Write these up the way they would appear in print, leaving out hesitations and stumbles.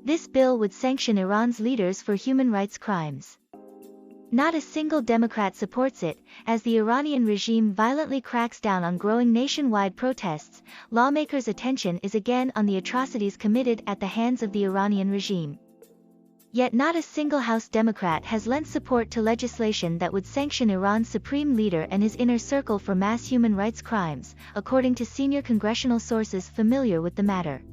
This bill would sanction Iran's leaders for human rights crimes. Not a single Democrat supports it, as the Iranian regime violently cracks down on growing nationwide protests. Lawmakers' attention is again on the atrocities committed at the hands of the Iranian regime. Yet not a single House Democrat has lent support to legislation that would sanction Iran's supreme leader and his inner circle for mass human rights crimes, according to senior congressional sources familiar with the matter.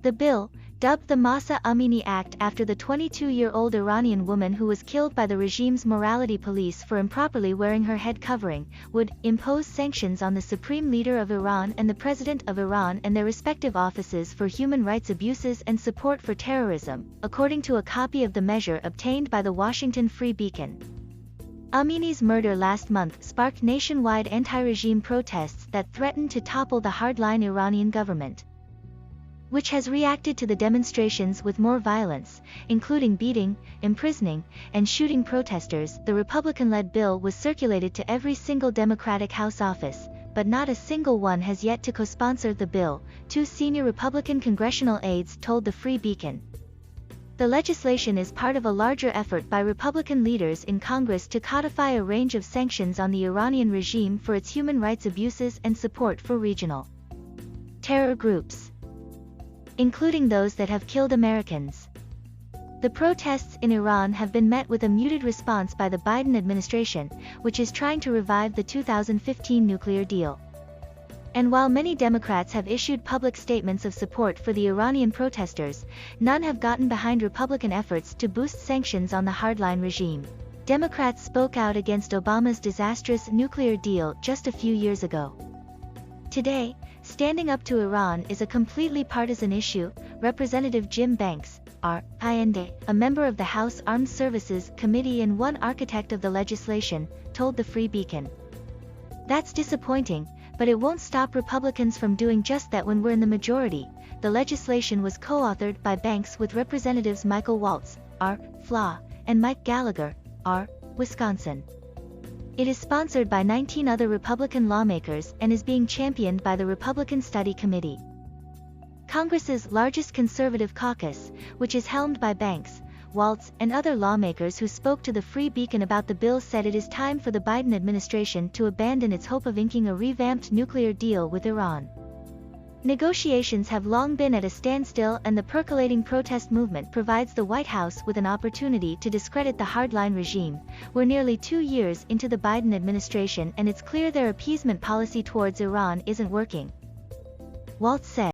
The bill, dubbed the Mahsa Amini Act after the 22-year-old Iranian woman who was killed by the regime's morality police for improperly wearing her head covering, would impose sanctions on the supreme leader of Iran and the president of Iran and their respective offices for human rights abuses and support for terrorism, according to a copy of the measure obtained by the Washington Free Beacon. Amini's murder last month sparked nationwide anti-regime protests that threatened to topple the hardline Iranian government, which has reacted to the demonstrations with more violence, including beating, imprisoning, and shooting protesters. The Republican-led bill was circulated to every single Democratic House office, but not a single one has yet to co-sponsor the bill, two senior Republican congressional aides told the Free Beacon. The legislation is part of a larger effort by Republican leaders in Congress to codify a range of sanctions on the Iranian regime for its human rights abuses and support for regional terror groups, including those that have killed Americans. The protests in Iran have been met with a muted response by the Biden administration, which is trying to revive the 2015 nuclear deal. And while many Democrats have issued public statements of support for the Iranian protesters, none have gotten behind Republican efforts to boost sanctions on the hardline regime. Democrats spoke out against Obama's disastrous nuclear deal just a few years ago. Today, standing up to Iran is a completely partisan issue. Representative Jim Banks, RIND, a member of the House Armed Services Committee and one architect of the legislation, told the Free Beacon. "That's disappointing, but it won't stop Republicans from doing just that when we're in the majority." The legislation was co-authored by Banks with Representatives Michael Waltz, FLA, and Mike Gallagher, Wisconsin. It is sponsored by 19 other Republican lawmakers and is being championed by the Republican Study Committee, Congress's largest conservative caucus, which is helmed by Banks, Waltz, and other lawmakers who spoke to the Free Beacon about the bill. Said it is time for the Biden administration to abandon its hope of inking a revamped nuclear deal with Iran. Negotiations have long been at a standstill, and the percolating protest movement provides the White House with an opportunity to discredit the hardline regime. We're nearly 2 years into the Biden administration and it's clear their appeasement policy towards Iran isn't working, Waltz said.